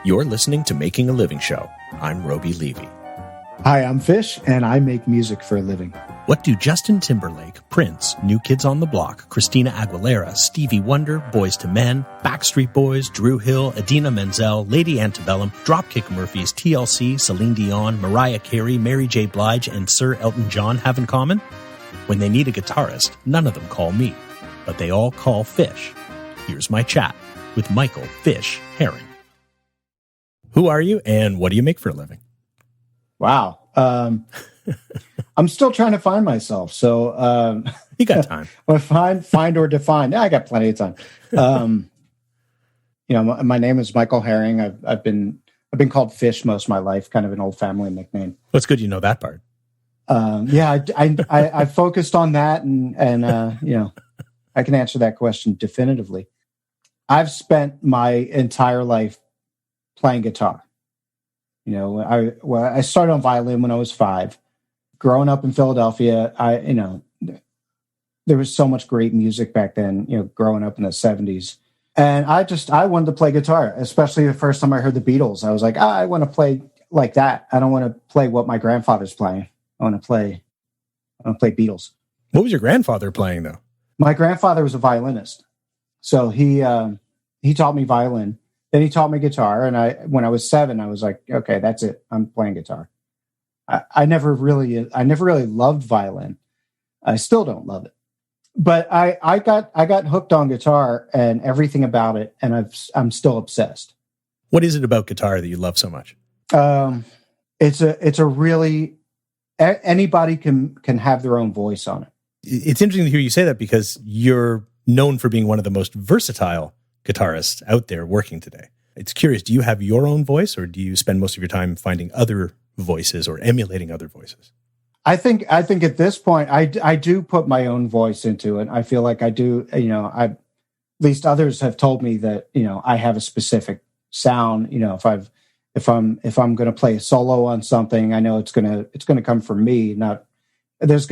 You're listening to Making a Living Show. I'm Roby Levy. Hi, I'm Fish, and I make music for a living. What do Justin Timberlake, Prince, New Kids on the Block, Christina Aguilera, Stevie Wonder, Boyz II Men, Backstreet Boys, Drew Hill, Idina Menzel, Lady Antebellum, Dropkick Murphys, TLC, Celine Dion, Mariah Carey, Mary J. Blige, and Sir Elton John have in common? When they need a guitarist, none of them call me, but they all call Fish. Here's my chat with Michael Fish Herring. Who are you, and what do you make for a living? Wow. I'm still trying to find myself. So you got time. Well, find or define. Yeah, I got plenty of time. My name is Michael Herring. I've been called Fish most of my life, kind of an old family nickname. Well, it's good you know that part. I focused on that, and I can answer that question definitively. I've spent my entire life playing guitar. I started on violin when I was 5. Growing up in Philadelphia, there was so much great music back then, growing up in the 70s. And I wanted to play guitar, especially the first time I heard the Beatles. I was like, I want to play like that. I don't want to play what my grandfather's playing. I want to play Beatles. What was your grandfather playing, though? My grandfather was a violinist. So he taught me violin. Then he taught me guitar, and when I was 7, I was like, okay, that's it. I'm playing guitar. I never really loved violin. I still don't love it, but I got hooked on guitar and everything about it, and I'm still obsessed. What is it about guitar that you love so much? It's a really anybody can have their own voice on it. It's interesting to hear you say that because you're known for being one of the most versatile guitarists out there working today. It's curious, do you have your own voice, or do you spend most of your time finding other voices or emulating other voices? I think at this point, I do put my own voice into it. I feel like I do, at least others have told me that, I have a specific sound. If I'm going to play a solo on something, I know it's going to come from me. Not there's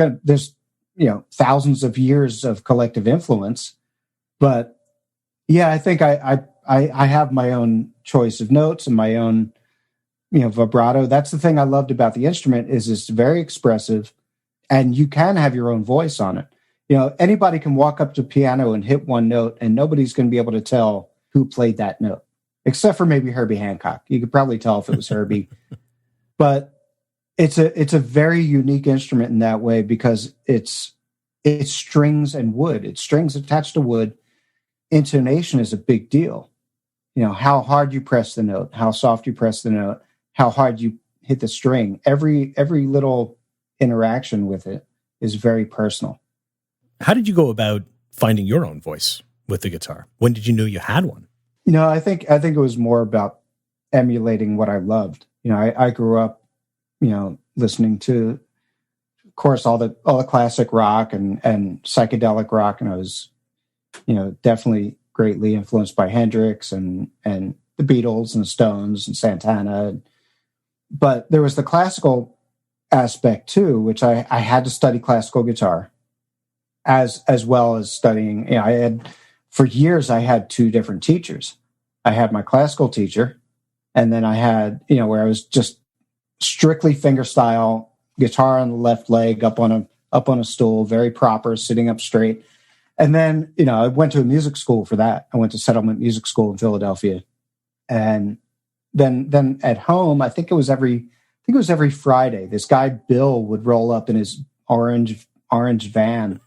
thousands of years of collective influence, but yeah, I think I have my own choice of notes and my own, vibrato. That's the thing I loved about the instrument is it's very expressive, and you can have your own voice on it. Anybody can walk up to a piano and hit one note, and nobody's going to be able to tell who played that note, except for maybe Herbie Hancock. You could probably tell if it was Herbie, but it's a very unique instrument in that way because it's strings and wood. It's strings attached to wood. Intonation is a big deal. How hard you press the note, how soft you press the note, how hard you hit the string. Every little interaction with it is very personal. How did you go about finding your own voice with the guitar? When did you know you had one? I think it was more about emulating what I loved. I grew up, listening to, of course, all the classic rock and psychedelic rock, and I was definitely greatly influenced by Hendrix and the Beatles and the Stones and Santana. But there was the classical aspect too, which I had to study classical guitar as well as studying. For years I had 2 different teachers. I had my classical teacher, and then I had, where I was just strictly fingerstyle, guitar on the left leg, up on a stool, very proper, sitting up straight. And then, I went to a music school for that. I went to Settlement Music School in Philadelphia. And then at home, I think it was every Friday, this guy, Bill, would roll up in his orange van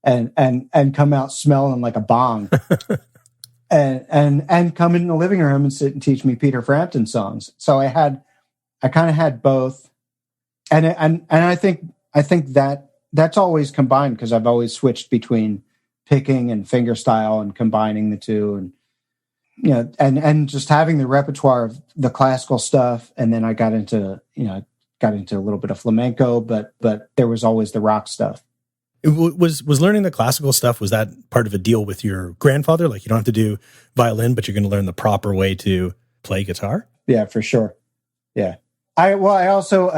and come out smelling like a bong and come in the living room and sit and teach me Peter Frampton songs. So I kind of had both. And I think that that's always combined because I've always switched between picking and fingerstyle and combining the two, and just having the repertoire of the classical stuff. And then I got into a little bit of flamenco, but there was always the rock stuff. Was learning the classical stuff, was that part of a deal with your grandfather? Like, you don't have to do violin, but you're going to learn the proper way to play guitar? Yeah, for sure. Yeah. I also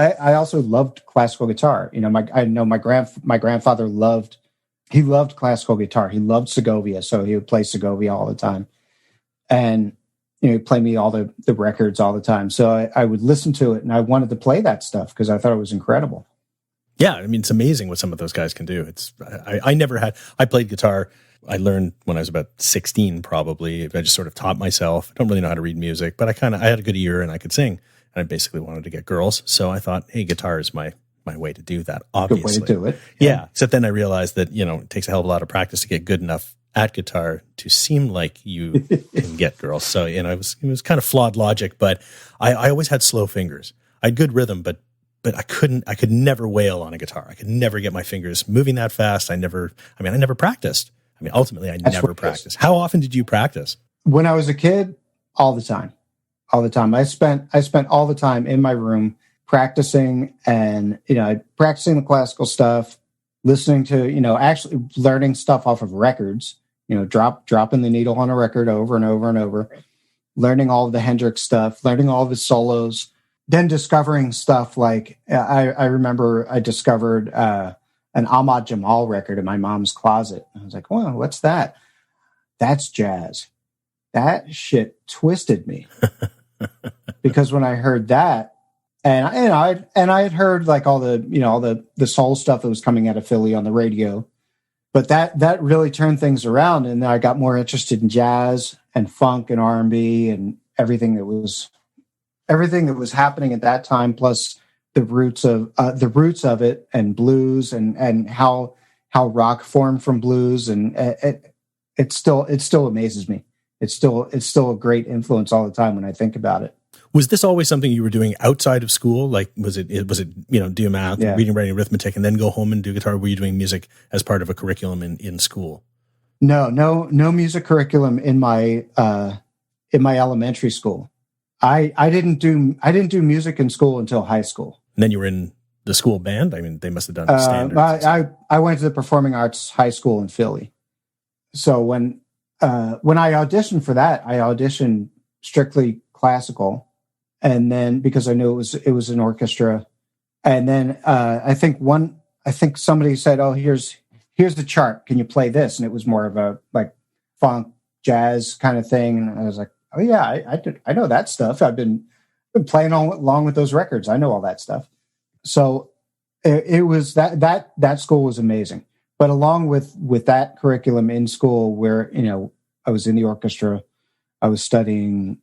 loved classical guitar. My grandfather loved classical guitar. He loved Segovia, so he would play Segovia all the time. And he'd play me all the records all the time. So I would listen to it, and I wanted to play that stuff because I thought it was incredible. Yeah, I mean, it's amazing what some of those guys can do. I played guitar. I learned when I was about 16, probably. I just sort of taught myself. I don't really know how to read music, but I had a good ear and I could sing. And I basically wanted to get girls. So I thought, hey, guitar is my way to do that, obviously. Good way to do it. Yeah. Except then I realized that, it takes a hell of a lot of practice to get good enough at guitar to seem like you can get girls. So, it was kind of flawed logic, but I always had slow fingers. I had good rhythm, but I could never wail on a guitar. I could never get my fingers moving that fast. I never practiced. I mean, ultimately, I never practiced. How often did you practice? When I was a kid, all the time. I spent all the time in my room practicing and, practicing the classical stuff, listening to, actually learning stuff off of records, dropping the needle on a record over and over and over, learning all of the Hendrix stuff, learning all of his solos, then discovering stuff like I remember I discovered an Ahmad Jamal record in my mom's closet. I was like, "Well, what's that?" That's jazz. That shit twisted me because when I heard that, and I had heard like all the soul stuff that was coming out of Philly on the radio, but that really turned things around, and I got more interested in jazz and funk and R&B and everything that was happening at that time, plus the roots of it and blues and how rock formed from blues, and it still amazes me. It's still a great influence all the time when I think about it. Was this always something you were doing outside of school? Like, was it do math, reading, writing, arithmetic, and then go home and do guitar? Were you doing music as part of a curriculum in school? No music curriculum in my elementary school. I didn't do music in school until high school. And then you were in the school band? I mean, they must have done standards. I went to the Performing Arts High School in Philly. So when I auditioned for that, I auditioned strictly classical. And then because I knew it was an orchestra. And then I think somebody said, "Oh, here's the chart. Can you play this?" And it was more of a like funk jazz kind of thing. And I was like, "Oh yeah, I know that stuff. I've been playing along with those records. I know all that stuff." So it was that school was amazing. But along with that curriculum in school, where I was in the orchestra, I was studying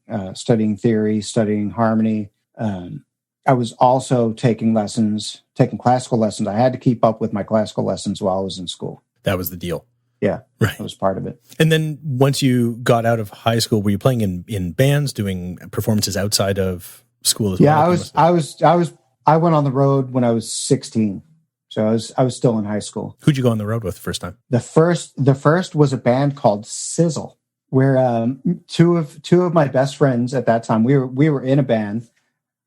theory, studying harmony. I was also taking classical lessons. I had to keep up with my classical lessons while I was in school. That was the deal. Yeah, right. That was part of it. And then once you got out of high school, were you playing in bands, doing performances outside of school as well? Yeah, I went on the road when I was 16. So I was still in high school. Who'd you go on the road with the first time? The first was a band called Sizzle, where two of my best friends at that time, we were in a band.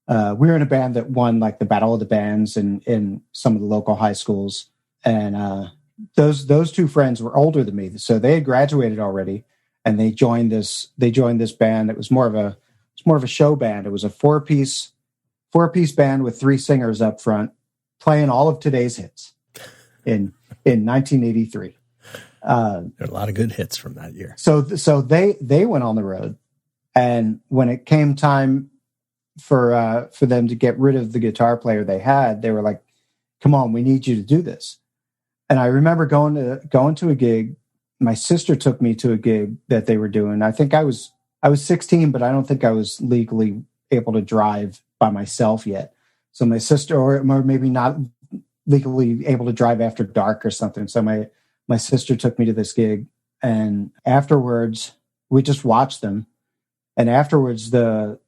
We were in a band that won like the Battle of the Bands in some of the local high schools. And those two friends were older than me, so they had graduated already, and they joined this band. It was more of a show band. It was a four-piece band with three singers up front, playing all of today's hits in 1983. There are a lot of good hits from that year. So they went on the road, and when it came time for them to get rid of the guitar player they had, they were like, "Come on, we need you to do this." And I remember going to a gig. My sister took me to a gig that they were doing. I think I was 16, but I don't think I was legally able to drive by myself yet. So my sister, or maybe not legally able to drive after dark or something. So my sister took me to this gig, and afterwards we just watched them. And afterwards, the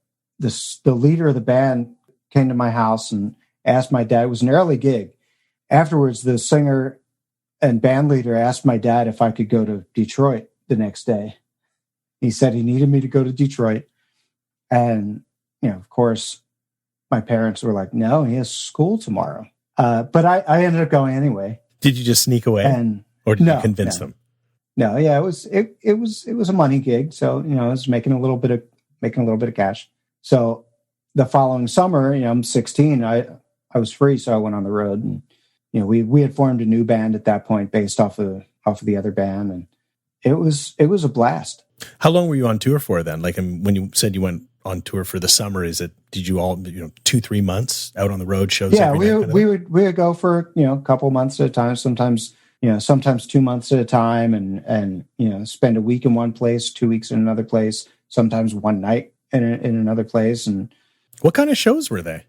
leader of the band came to my house and asked my dad. It was an early gig. Afterwards, the singer and band leader asked my dad if I could go to Detroit the next day. He said he needed me to go to Detroit. And, of course, my parents were like, "No, he has school tomorrow." But I ended up going anyway. Did you just sneak away? Or did you convince them? No, yeah, it was a money gig. So, I was making a little bit of cash. So the following summer, I'm 16, I was free. So I went on the road, and, we had formed a new band at that point based off of the other band. And it was a blast. How long were you on tour for then? Like when you said you went on tour for the summer, did you all 2-3 months out on the road shows? Yeah, we would go for a couple months at a time. Sometimes 2 months at a time, and spend a week in one place, 2 weeks in another place. Sometimes one night in another place. And what kind of shows were they?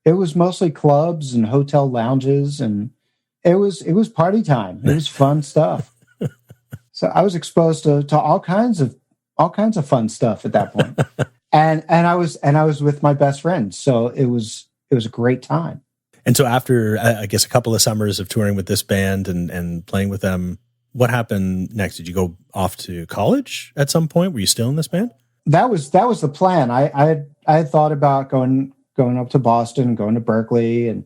It was mostly clubs and hotel lounges, and it was party time. It was fun stuff. So I was exposed to all kinds of fun stuff at that point. and I was with my best friend. So it was a great time. And so after, I guess, a couple of summers of touring with this band and playing with them, what happened next? Did you go off to college at some point? Were you still in this band? That was the plan. I had thought about going up to Boston, going to Berkeley, and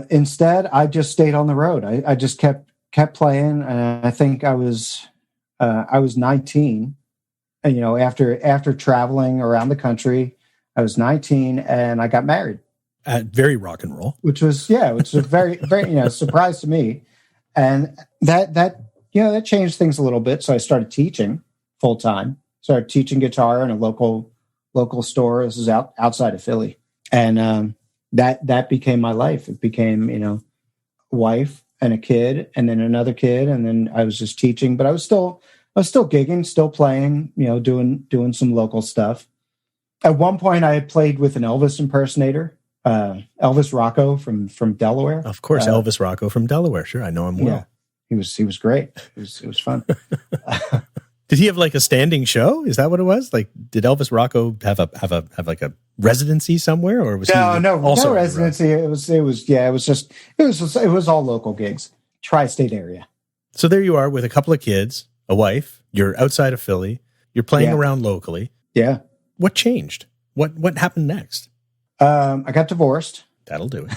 instead I just stayed on the road. I just kept playing, and I think I was 19. And, after traveling around the country, I was 19 and I got married. Very rock and roll, which was a very very surprise to me, and that changed things a little bit. So I started teaching full time. Started teaching guitar in a local store. This is outside of Philly, and that became my life. It became a wife and a kid, and then another kid, and then I was just teaching. But I was still gigging, still playing. Doing some local stuff. At one point, I had played with an Elvis impersonator. Elvis Rocco from Delaware. Of course, Elvis Rocco from Delaware. Sure, I know him well. Yeah, he was great. It was fun. Did he have like a standing show? Is that what it was? Like, did Elvis Rocco have like a residency somewhere, or was no residency? It was all local gigs, tri-state area. So there you are with a couple of kids, a wife. You're outside of Philly. You're playing around locally. Yeah. What changed? What happened next? I got divorced. That'll do it.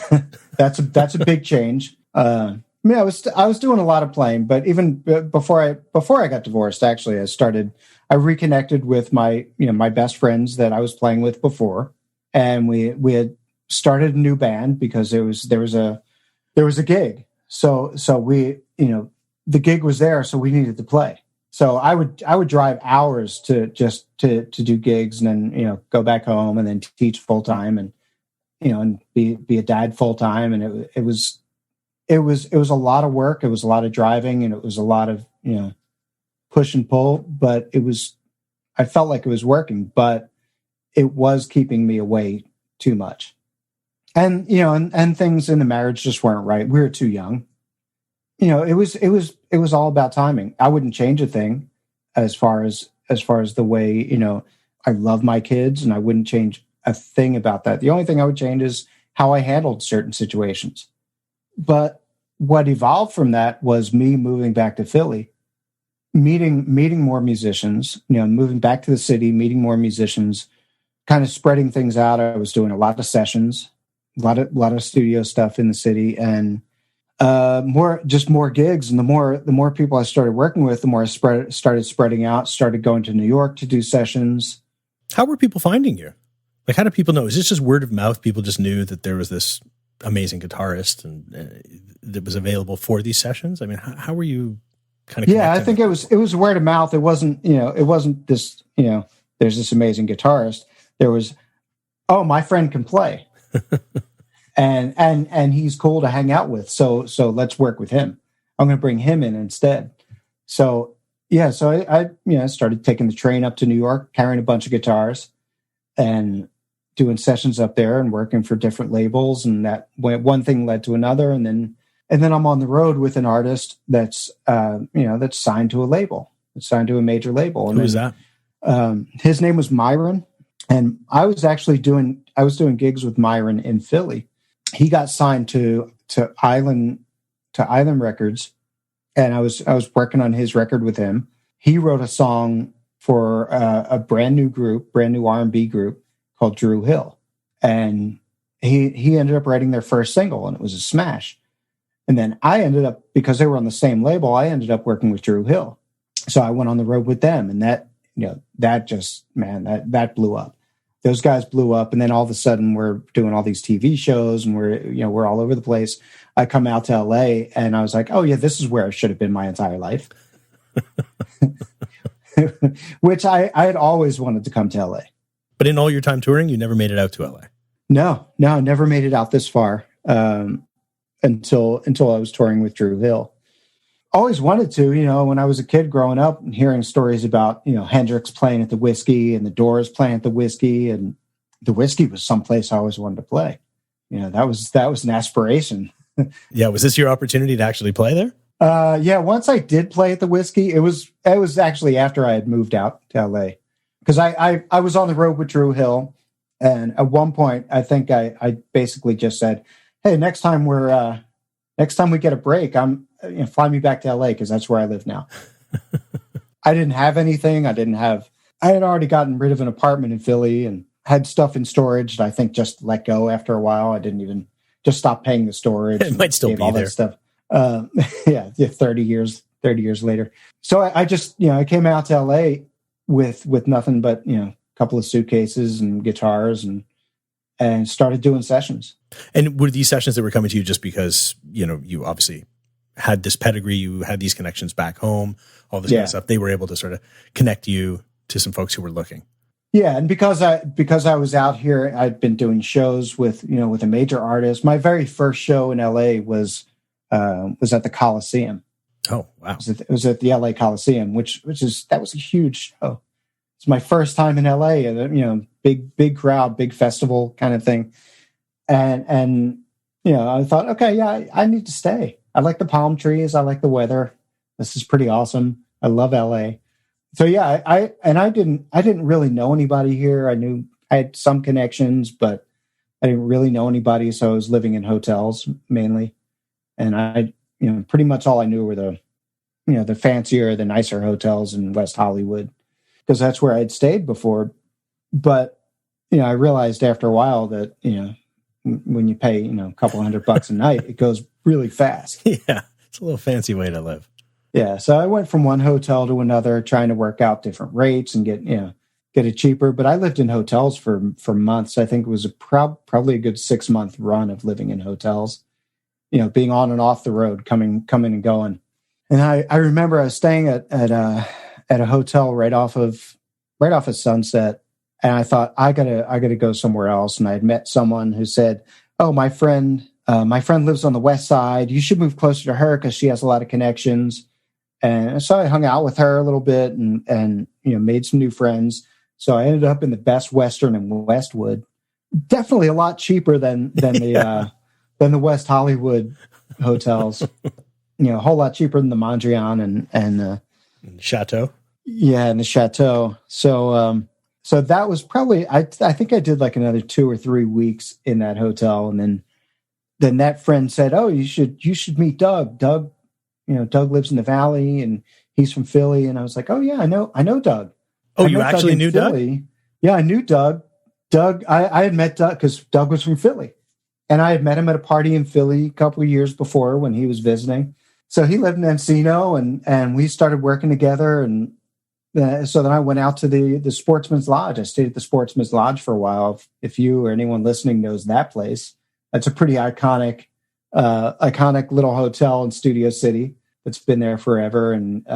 That's a big change. I was doing a lot of playing, but even before I got divorced, actually, I reconnected with my best friends that I was playing with before, and we had started a new band because there was a gig. So we the gig was there, so we needed to play. So I would drive hours to do gigs, and then go back home and then teach full time, and and be a dad full time, and it was a lot of work. It was a lot of driving, and it was a lot of push and pull. But I felt like it was working, but it was keeping me away too much, and and things in the marriage just weren't right. We were too young. It was all about timing. I wouldn't change a thing as far as the way, I love my kids, and I wouldn't change a thing about that. The only thing I would change is how I handled certain situations. But what evolved from that was me moving back to Philly, meeting more musicians, moving back to the city, meeting more musicians, kind of spreading things out. I was doing a lot of sessions, a lot of studio stuff in the city, and more gigs. And the more people I started working with, the more I started spreading out, started going to New York to do sessions. How were people finding you? Like, how do people know? Is this just word of mouth? People just knew that there was this amazing guitarist and that was available for these sessions. I mean, how were you kind of? Yeah, I think it was word of mouth. It wasn't this, there's this amazing guitarist. There was, oh, my friend can play. And he's cool to hang out with. So let's work with him. I'm going to bring him in instead. So I started taking the train up to New York, carrying a bunch of guitars and doing sessions up there and working for different labels. And that one thing led to another. And then I'm on the road with an artist that's signed to a label. It's signed to a major label. And who is that? His name was Myron. And I was doing gigs with Myron in Philly. He got signed to Island Records, and I was working on his record with him. He wrote a song for a brand new R&B group called Drew Hill, and he ended up writing their first single, and it was a smash. And then I ended up, because they were on the same label, I ended up working with Drew Hill. So I went on the road with them, and that blew up. Those guys blew up, and then all of a sudden we're doing all these TV shows, and we're all over the place. I come out to LA, and I was like, oh yeah, this is where I should have been my entire life. which I had always wanted to come to LA. But in all your time touring, you never made it out to LA. No, I never made it out this far until I was touring with Dru Hill. Always wanted to, when I was a kid growing up and hearing stories about, Hendrix playing at the Whiskey and the Doors playing at the Whiskey, and the Whiskey was someplace I always wanted to play. That was an aspiration. Yeah. Was this your opportunity to actually play there? Yeah. Once I did play at the Whiskey, it was actually after I had moved out to LA, because I was on the road with Dru Hill. And at one point, I think I basically just said, "Hey, next time we get a break, fly me back to LA, because that's where I live now." I didn't have anything. I had already gotten rid of an apartment in Philly and had stuff in storage that I think just let go after a while. I didn't even just stop paying the storage. It might still be all there. That stuff. 30 years later. So I just, I came out to LA with nothing but, a couple of suitcases and guitars and started doing sessions. And were these sessions that were coming to you just because, you obviously had this pedigree, you had these connections back home, all this kind of stuff, they were able to sort of connect you to some folks who were looking? Yeah. And because I was out here, I'd been doing shows with a major artist. My very first show in LA was at the Coliseum. Oh, wow. It was at the LA Coliseum, that was a huge show. It's my first time in LA, and big crowd, big festival kind of thing. And I thought, okay, yeah, I need to stay. I like the palm trees. I like the weather. This is pretty awesome. I love LA. So yeah, I didn't really know anybody here. I had some connections, but I didn't really know anybody. So I was living in hotels mainly. And pretty much all I knew were the fancier, the nicer hotels in West Hollywood, because that's where I'd stayed before. But, I realized after a while that, when you pay, a couple $100 a night, it goes really fast. Yeah. It's a little fancy way to live. Yeah. So I went from one hotel to another, trying to work out different rates and get it cheaper. But I lived in hotels for months. I think it was probably a good 6-month run of living in hotels, being on and off the road, coming and going. And I remember I was staying at a hotel right off of Sunset. And I thought, I gotta go somewhere else. And I had met someone who said, "Oh, my friend lives on the West Side. You should move closer to her because she has a lot of connections." And so I hung out with her a little bit and made some new friends. So I ended up in the Best Western in Westwood. Definitely a lot cheaper than the West Hollywood hotels. A whole lot cheaper than the Mondrian and Chateau. Yeah, and the Chateau. So that was probably, I think I did like another 2 or 3 weeks in that hotel. And then that friend said, "Oh, you should meet Doug. Doug lives in the Valley and he's from Philly." And I was like, "Oh yeah, I know Doug." Oh, you actually knew Doug? Yeah, I knew Doug. Doug, I had met Doug because Doug was from Philly. And I had met him at a party in Philly a couple of years before when he was visiting. So he lived in Encino and we started working together. And so then I went out to the Sportsman's Lodge. I stayed at the Sportsman's Lodge for a while. If you or anyone listening knows that place, that's a pretty iconic little hotel in Studio City that's been there forever. And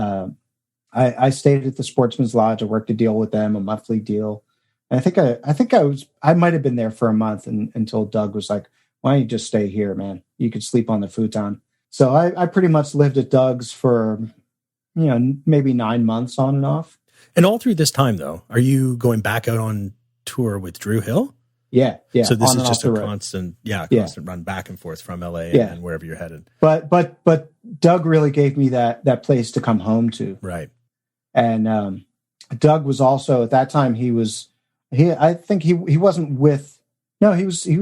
I stayed at the Sportsman's Lodge. I worked a deal with them, a monthly deal. And I might have been there for a month until Doug was like, "Why don't you just stay here, man? You could sleep on the futon." So I pretty much lived at Doug's for, maybe 9 months on and off. And all through this time, though, are you going back out on tour with Dru Hill? Yeah. So this is just a constant run back and forth from LA and wherever you're headed. But Doug really gave me that place to come home to. Right. And Doug was also at that time he was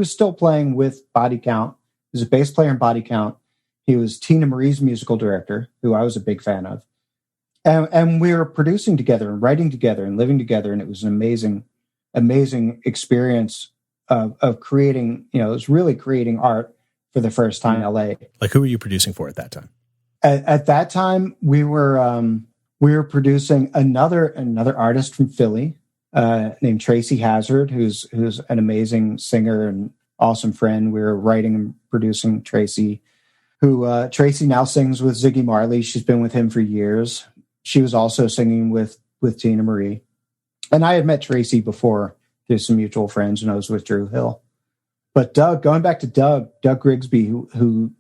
still playing with Body Count. He was a bass player in Body Count. He was Tina Marie's musical director, who I was a big fan of. And we were producing together and writing together and living together. And it was an amazing experience of creating, it was really creating art for the first time in LA. Like, who were you producing for at that time? At that time, we were producing another artist from Philly named Tracy Hazard, who's an amazing singer and awesome friend. We were writing and producing Tracy, Tracy now sings with Ziggy Marley. She's been with him for years. She was also singing with with Tina Marie. And I had met Tracy before through some mutual friends when I was with Drew Hill. But Doug, going back to Doug Grigsby, who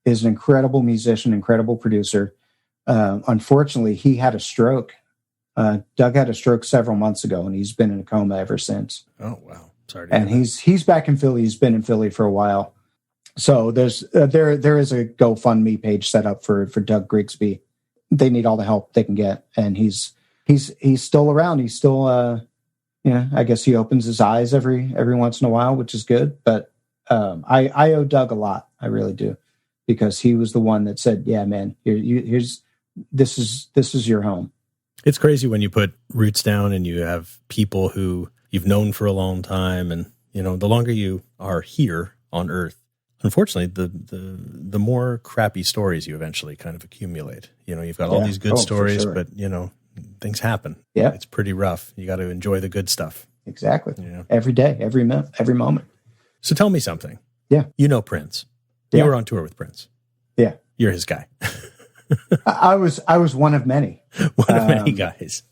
is an incredible musician, incredible producer. Unfortunately, he had a stroke. Doug had a stroke several months ago, and he's been in a coma ever since. Oh, wow. Sorry. And he's back in Philly. He's been in Philly for a while. So there's there is a GoFundMe page set up for Doug Grigsby. They need all the help they can get, and he's still around. He's still I guess he opens his eyes every once in a while, which is good. But I owe Doug a lot. I really do, because he was the one that said, "Yeah, man, this is your home." It's crazy when you put roots down and you have people who you've known for a long time, and the longer you are here on Earth, unfortunately, the more crappy stories you eventually kind of accumulate. You've got all these good stories, sure. But things happen. Yeah, it's pretty rough. You got to enjoy the good stuff. Exactly. Every day, every moment. So tell me something. Yeah, Prince. Yeah. You were on tour with Prince. Yeah, you're his guy. I was one of many. One of many guys.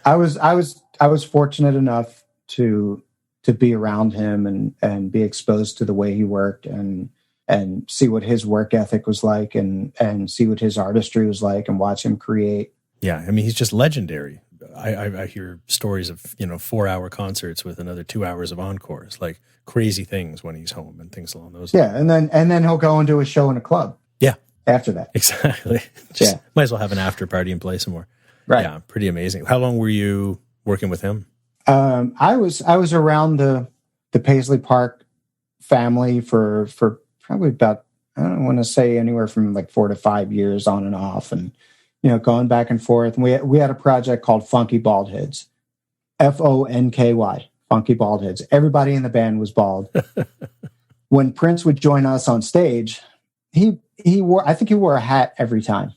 I was fortunate enough to be around him and be exposed to the way he worked and see what his work ethic was like and see what his artistry was like and watch him create. Yeah, I mean, he's just legendary. I hear stories of 4-hour concerts with another 2 hours of encores, like crazy things when he's home and things along those lines. Yeah, and then he'll go and do a show in a club. Yeah. After that. Exactly. Might as well have an after party and play some more. Right. Yeah, pretty amazing. How long were you working with him? I was around the Paisley Park family for probably about, I don't want to say anywhere from like 4 to 5 years on and off, and going back and forth. And we had a project called Funky Bald Heads, FONKY, Funky Bald Heads. Everybody in the band was bald. When Prince would join us on stage, he wore a hat every time.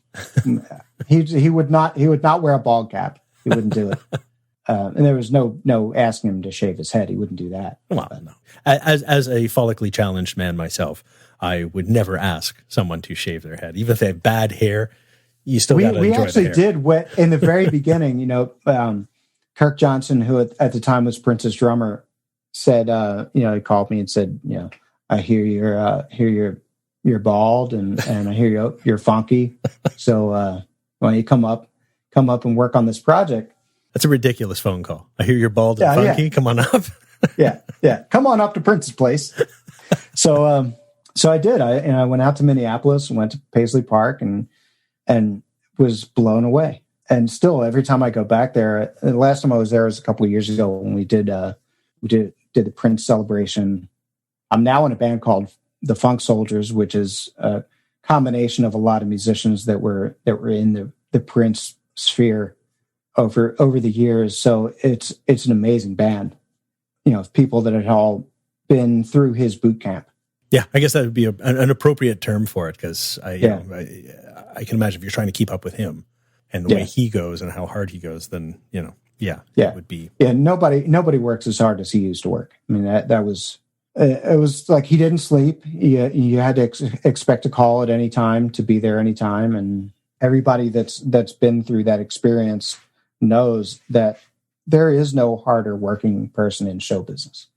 he would not wear a bald cap. He wouldn't do it. And there was no asking him to shave his head. He wouldn't do that. Well, no. As a follically challenged man myself, I would never ask someone to shave their head, even if they have bad hair. You still got to enjoy the hair. We actually did in the very beginning. Kirk Johnson, who at the time was Prince's drummer, said, he called me and said, I hear you're bald and I hear you're funky. So why don't you come up and work on this project? That's a ridiculous phone call. I hear you're bald and funky. Yeah. Come on up. Yeah. Come on up to Prince's place. So I did. I went out to Minneapolis and went to Paisley Park and was blown away. And still, every time I go back there, the last time I was there was a couple of years ago when we did the Prince celebration. I'm now in a band called the Funk Soldiers, which is a combination of a lot of musicians that were in the Prince sphere over the years. So it's an amazing band, of people that had all been through his boot camp. Yeah, I guess that would be an appropriate term for it, because I can imagine if you're trying to keep up with him and the way he goes and how hard he goes, then it would be. Yeah, nobody works as hard as he used to work. I mean, that was. It was like he didn't sleep. You had to expect a call at any time, to be there any time, and everybody that's been through that experience knows that there is no harder working person in show business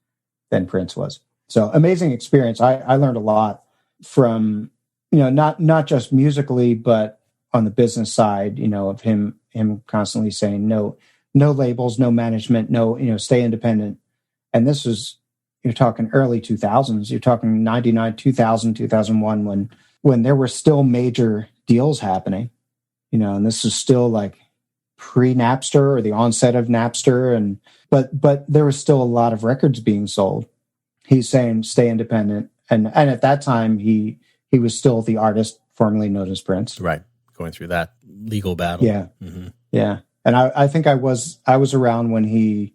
than Prince was. So amazing experience. I learned a lot from not just musically, but on the business side. Of him constantly saying no labels, no management, no stay independent. And this was. You're talking early 2000s. You're talking 99, 2000, 2001, when there were still major deals happening, and this is still like pre-Napster or the onset of Napster, but there was still a lot of records being sold. He's saying stay independent, and at that time he was still the artist formerly known as Prince, right? Going through that legal battle, yeah. And I think I was around when he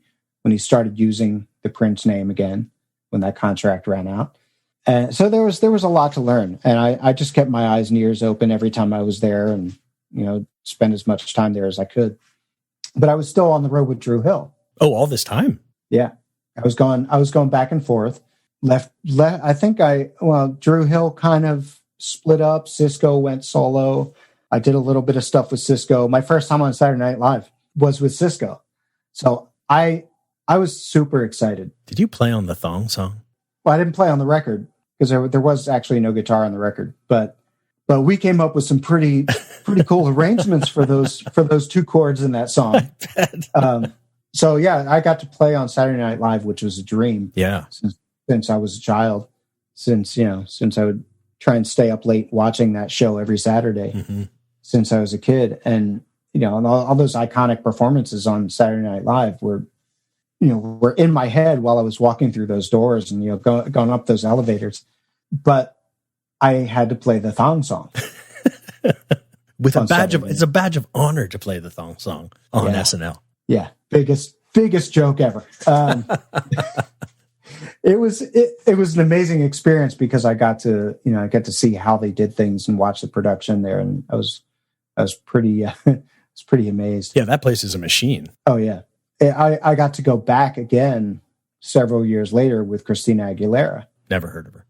started using the Prince name again, when that contract ran out. And so there was a lot to learn. And I just kept my eyes and ears open every time I was there and, spend as much time there as I could. But I was still on the road with Drew Hill. Oh, all this time? Yeah. I was going back and forth. Drew Hill kind of split up. Cisco went solo. I did a little bit of stuff with Cisco. My first time on Saturday Night Live. was with Cisco. So I was super excited. Did you play on the thong song? Well, I didn't play on the record because there was actually no guitar on the record, but we came up with some pretty cool arrangements for those two chords in that song. So yeah, I got to play on Saturday Night Live, which was a dream. Yeah, since I was a child, since I would try and stay up late watching that show every Saturday since I was a kid, and and all those iconic performances on Saturday Night Live were in my head while I was walking through those doors and going up those elevators, but I had to play the thong song. With a badge of, it's a badge of honor to play the thong song on SNL. Yeah. Biggest joke ever. It was an amazing experience because I got to see how they did things and watch the production there. And I was pretty amazed. Yeah. That place is a machine. Oh yeah. I got to go back again several years later with Christina Aguilera. Never heard of her.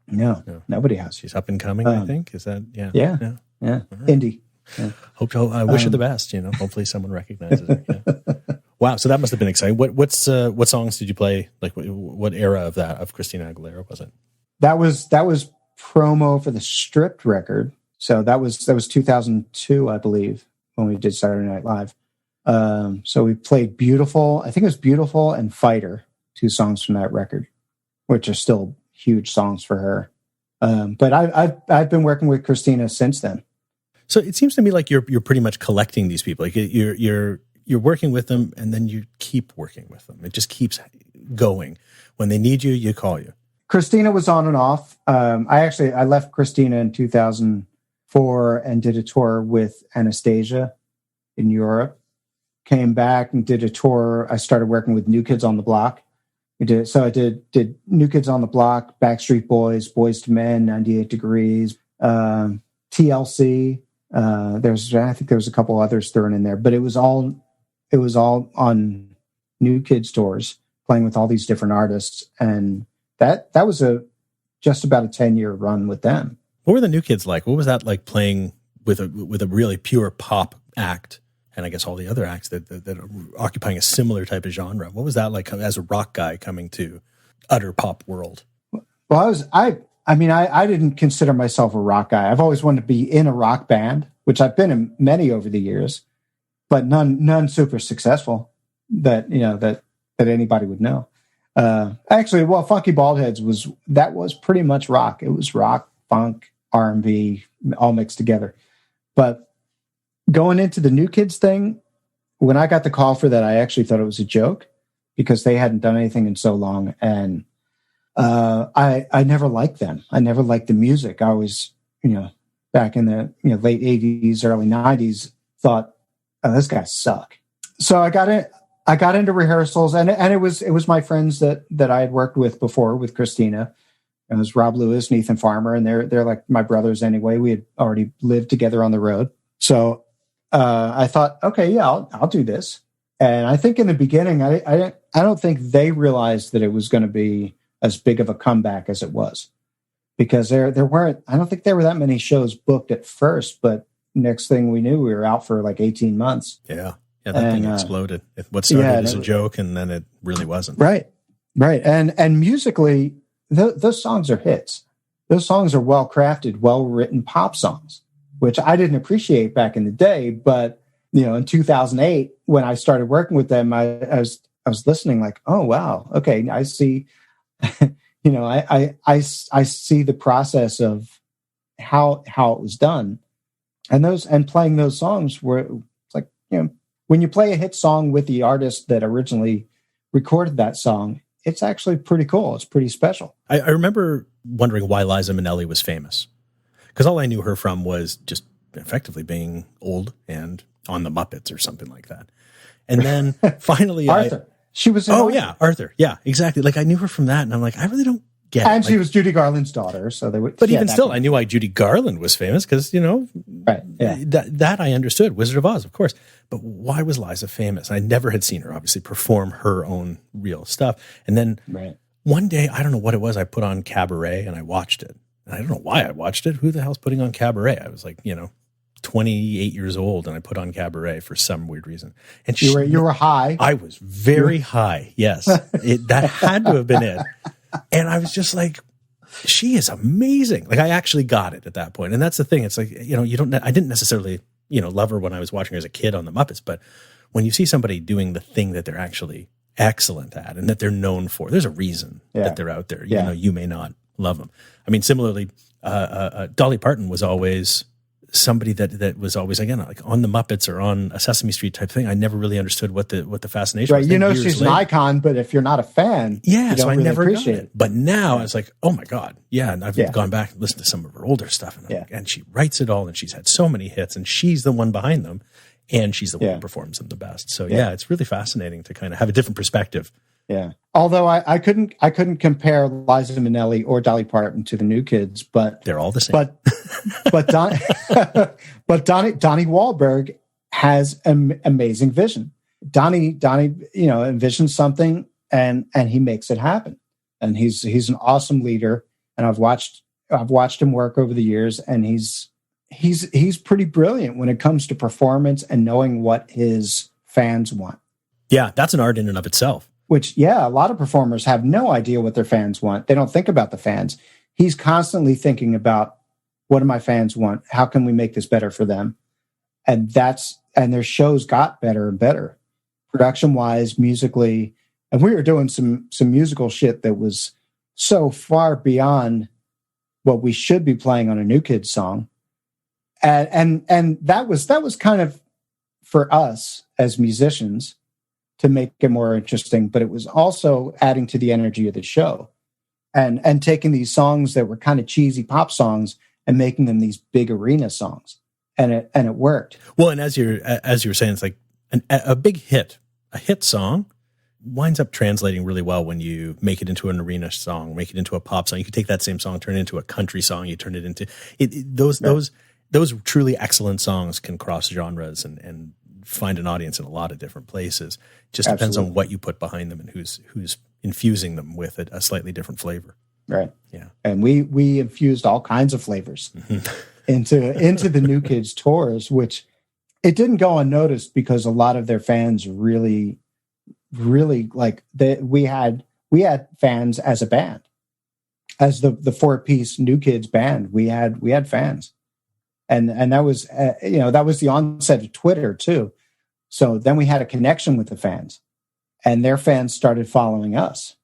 No, nobody has. She's up and coming, I think. Is that, yeah. Yeah. Right. Indie. Yeah. I wish her the best, hopefully someone recognizes her. Yeah. Wow. So that must've been exciting. What songs did you play? Like what era of Christina Aguilera was it? That was promo for the Stripped record. So that was 2002, I believe, when we did Saturday Night Live. So we played Beautiful. I think it was Beautiful and Fighter, 2 songs from that record, which are still huge songs for her. But I've been working with Christina since then. So it seems to me like you're pretty much collecting these people. Like you're working with them, and then you keep working with them. It just keeps going. When they need you, you call you. Christina was on and off. I left Christina in 2004 and did a tour with Anastasia in Europe. Came back and did a tour. I started working with New Kids on the Block. I did New Kids on the Block, Backstreet Boys, Boys to Men, 98 Degrees, TLC. I think there was a couple others thrown in there, but it was all on New Kids tours, playing with all these different artists, and that was just about a 10-year run with them. What were the New Kids like? What was that like, playing with a really pure pop act? And I guess all the other acts that are occupying a similar type of genre. What was that like as a rock guy coming to utter pop world? Well, I didn't consider myself a rock guy. I've always wanted to be in a rock band, which I've been in many over the years, but none super successful that anybody would know. Actually, Funky Baldheads was pretty much rock. It was rock, funk, R&B, all mixed together. But going into the New Kids thing, when I got the call for that, I actually thought it was a joke because they hadn't done anything in so long. And I never liked them. I never liked the music. I was, back in the late 80s, early 90s, thought, oh, this guy suck. So I got into rehearsals, and it was my friends that I had worked with before with Christina. It was Rob Lewis and Ethan Farmer, and they're like my brothers anyway. We had already lived together on the road. So I thought, okay, yeah, I'll do this. And I think in the beginning, I don't think they realized that it was going to be as big of a comeback as it was, because I don't think there were that many shows booked at first, but next thing we knew, we were out for like 18 months. Yeah. Yeah. That thing exploded. What started as a joke, and then it really wasn't. Right. Right. And musically, those songs are hits. Those songs are well-crafted, well-written pop songs, which I didn't appreciate back in the day. But, in 2008, when I started working with them, I was listening like, oh, wow. Okay. I see, I see the process of how it was done. And playing those songs were like, when you play a hit song with the artist that originally recorded that song, it's actually pretty cool. It's pretty special. I remember wondering why Liza Minnelli was famous, because all I knew her from was just effectively being old and on the Muppets or something like that. And then finally, Arthur. She was. Arthur. Yeah, exactly. Like I knew her from that, and I'm like, I really don't get it. And she was Judy Garland's daughter, so they would. But even still, I knew why Judy Garland was famous because right? Yeah, that I understood. Wizard of Oz, of course. But why was Liza famous? I never had seen her obviously perform her own real stuff. And then one day, I don't know what it was, I put on Cabaret and I watched it. And I don't know why I watched it. Who the hell's putting on Cabaret? I was like, 28 years old and I put on Cabaret for some weird reason. And you were high. I was very high. Yes. That had to have been it. And I was just like, she is amazing. Like, I actually got it at that point. And that's the thing. It's like, I didn't necessarily, love her when I was watching her as a kid on the Muppets, but when you see somebody doing the thing that they're actually excellent at and that they're known for, there's a reason that they're out there. You may not love them. I mean, similarly, Dolly Parton was always somebody that was always, again, like on the Muppets or on a Sesame Street type thing. I never really understood what the fascination was. Right, she's an icon, but if you're not a fan, you don't really never appreciate got it. But now I was like, oh my God, and I've gone back and listened to some of her older stuff, and she writes it all, and she's had so many hits, and she's the one behind them, and she's the one who performs them the best. So it's really fascinating to kind of have a different perspective. Yeah. Although I couldn't compare Liza Minnelli or Dolly Parton to the New Kids, but they're all the same. But Donnie Wahlberg has an amazing vision. Donnie envisions something and he makes it happen. And he's an awesome leader. And I've watched him work over the years, and he's pretty brilliant when it comes to performance and knowing what his fans want. Yeah, that's an art in and of itself. Which, a lot of performers have no idea what their fans want. They don't think about the fans. He's constantly thinking about, what do my fans want? How can we make this better for them? And their shows got better and better, production-wise, musically. And we were doing some musical shit that was so far beyond what we should be playing on a New Kids song. And that was kind of for us as musicians to make it more interesting, but it was also adding to the energy of the show and taking these songs that were kind of cheesy pop songs and making them these big arena songs. And it worked. Well, and as you were saying, it's like a big hit, a hit song winds up translating really well when you make it into an arena song, make it into a pop song. You could take that same song, turn it into a country song. You turn it into those truly excellent songs can cross genres and find an audience in a lot of different places. Just depends on what you put behind them and who's infusing them with a slightly different flavor. Right. Yeah. And we infused all kinds of flavors into the New Kids tours, which it didn't go unnoticed because a lot of their fans really, really we had fans as a band, as the 4-piece New Kids band. We had fans. And that was that was the onset of Twitter too. So then we had a connection with the fans, and their fans started following us,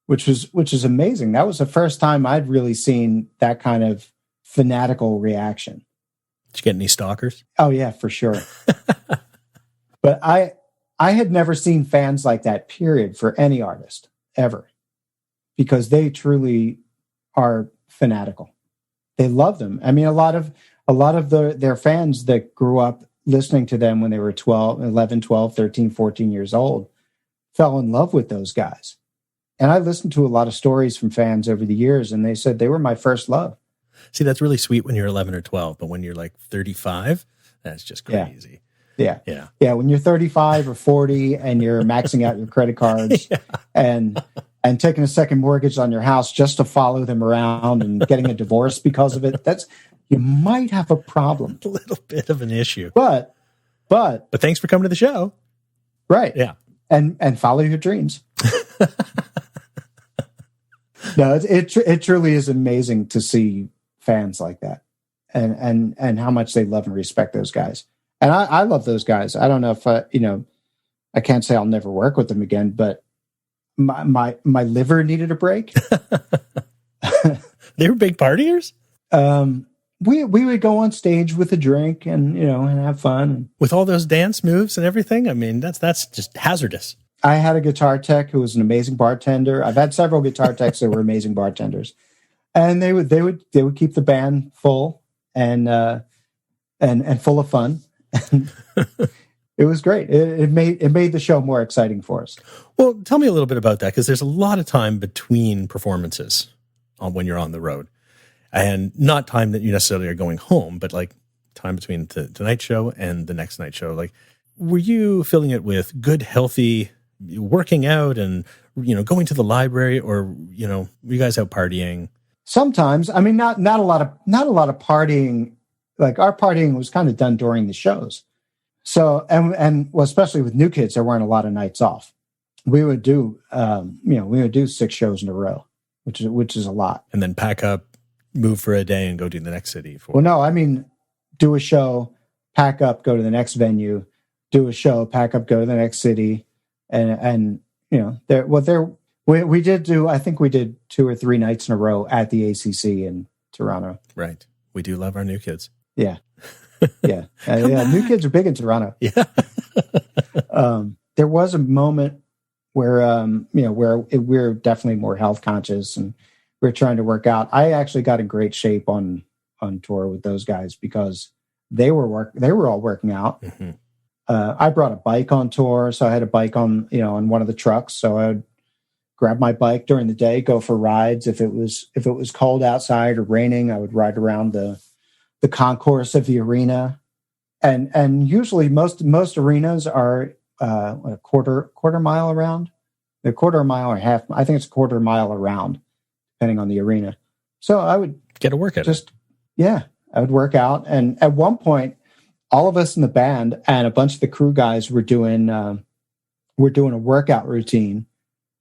which is amazing. That was the first time I'd really seen that kind of fanatical reaction. Did you get any stalkers? Oh yeah, for sure. But I had never seen fans like that, period, for any artist ever, because they truly are fanatical. They love them. I mean, a lot of their fans that grew up listening to them when they were 11, 12, 13, 14 years old fell in love with those guys. And I listened to a lot of stories from fans over the years, and they said they were my first love. See, that's really sweet when you're 11 or 12, but when you're like 35, that's just crazy. Yeah. When you're 35 or 40 and you're maxing out your credit cards and taking a second mortgage on your house just to follow them around and getting a divorce because of it, you might have a problem. A little bit of an issue. But thanks for coming to the show. Right. Yeah. And follow your dreams. No, it truly is amazing to see fans like that and how much they love and respect those guys. And I love those guys. I don't know if I can't say I'll never work with them again, but my liver needed a break. They were big partiers? We would go on stage with a drink and have fun with all those dance moves and everything. I mean, that's just hazardous. I had a guitar tech who was an amazing bartender. I've had several guitar techs that were amazing bartenders, and they would keep the band full and full of fun. It was great. It made the show more exciting for us. Well, tell me a little bit about that, because there's a lot of time between performances when you're on the road. And not time that you necessarily are going home, but like time between the night show and the next night show. Like, were you filling it with good, healthy working out and, going to the library, or, were you guys out partying? Sometimes. I mean, not a lot of partying like our partying was kind of done during the shows. So, and well, especially with New Kids, there weren't a lot of nights off. We would do, we would do 6 shows in a row, which is a lot. And then pack up, move for a day, and go to the next city. Well, no, I mean, do a show, pack up, go to the next venue, do a show, pack up, go to the next city, and we did do. I think we did 2 or 3 nights in a row at the ACC in Toronto. Right. We do love our New Kids. Yeah. Yeah. New Kids are big in Toronto. Yeah. There was a moment where, we're definitely more health conscious and we're trying to work out. I actually got in great shape on tour with those guys because they were all working out. Mm-hmm. I brought a bike on tour. So I had a bike on one of the trucks. So I would grab my bike during the day, go for rides. If it was cold outside or raining, I would ride around the concourse of the arena, and usually most arenas are a quarter mile around. They're quarter mile or half. I think it's a quarter mile around, depending on the arena. So I would get a workout. I would work out, and at one point, all of us in the band and a bunch of the crew guys were doing a workout routine.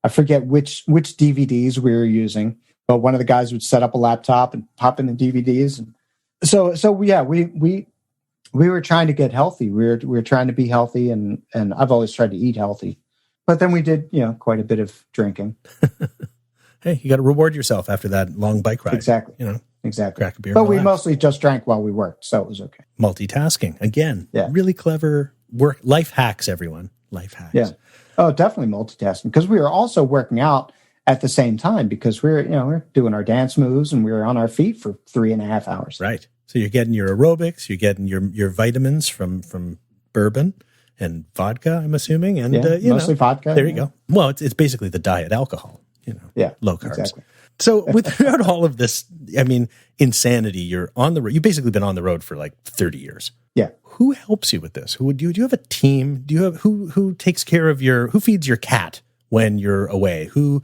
I forget which DVDs we were using, but one of the guys would set up a laptop and pop in the DVDs. And we were trying to get healthy. We were trying to be healthy, and I've always tried to eat healthy. But then we did, quite a bit of drinking. Hey, you got to reward yourself after that long bike ride. Exactly. Exactly. Crack a beer. But we mostly just drank while we worked, so it was okay. Multitasking again. Yeah. Really clever work. Life hacks, everyone. Life hacks. Yeah. Oh, definitely multitasking, because we were also working out at the same time because we're doing our dance moves and we were on our feet for 3.5 hours. Right. So you're getting your aerobics, you're getting your vitamins from bourbon and vodka, I'm assuming, and mostly vodka. There you go. Well, it's basically the diet alcohol. Low carbs. Exactly. So without all of this, insanity, you're on the road. You've basically been on the road for like 30 years. Yeah. Who helps you with this? Do you have a team? Do you have who takes care of who feeds your cat when you're away? Who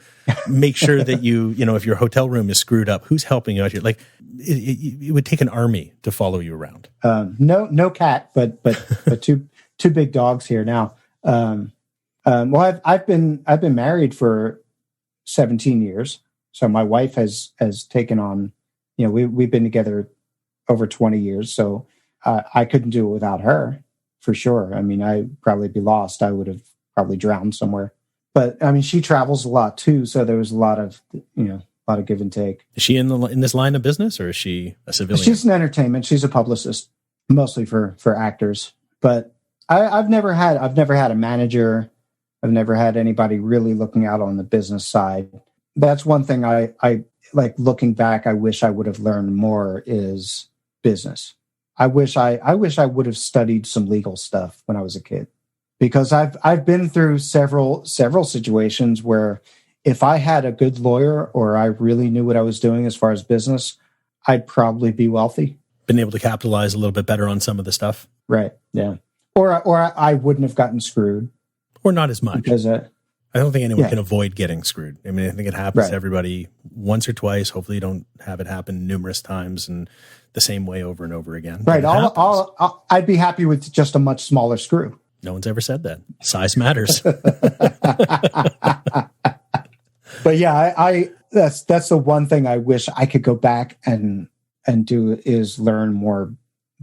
makes sure that if your hotel room is screwed up, who's helping you out here? Like it would take an army to follow you around. No cat, but two big dogs here now. Well, I've been married for 17 years. So my wife has taken on, we've been together over 20 years. So I couldn't do it without her, for sure. I mean, I'd probably be lost. I would have probably drowned somewhere. But I mean, she travels a lot too. So there was a lot of give and take. Is she in this line of business, or is she a civilian? She's in entertainment. She's a publicist, mostly for actors. But I've never had a manager. I've never had anybody really looking out on the business side. That's one thing I like looking back. I wish I would have learned more is business. I wish I would have studied some legal stuff when I was a kid, because I've been through several situations where if I had a good lawyer or I really knew what I was doing as far as business, I'd probably be wealthy. Been able to capitalize a little bit better on some of the stuff. Right. Yeah. Or I wouldn't have gotten screwed. Or not as much. Because I don't think anyone can avoid getting screwed. I mean, I think it happens to everybody once or twice. Hopefully you don't have it happen numerous times and the same way over and over again. Right. I'd be happy with just a much smaller screw. No one's ever said that. Size matters. But yeah, that's the one thing I wish I could go back and do is learn more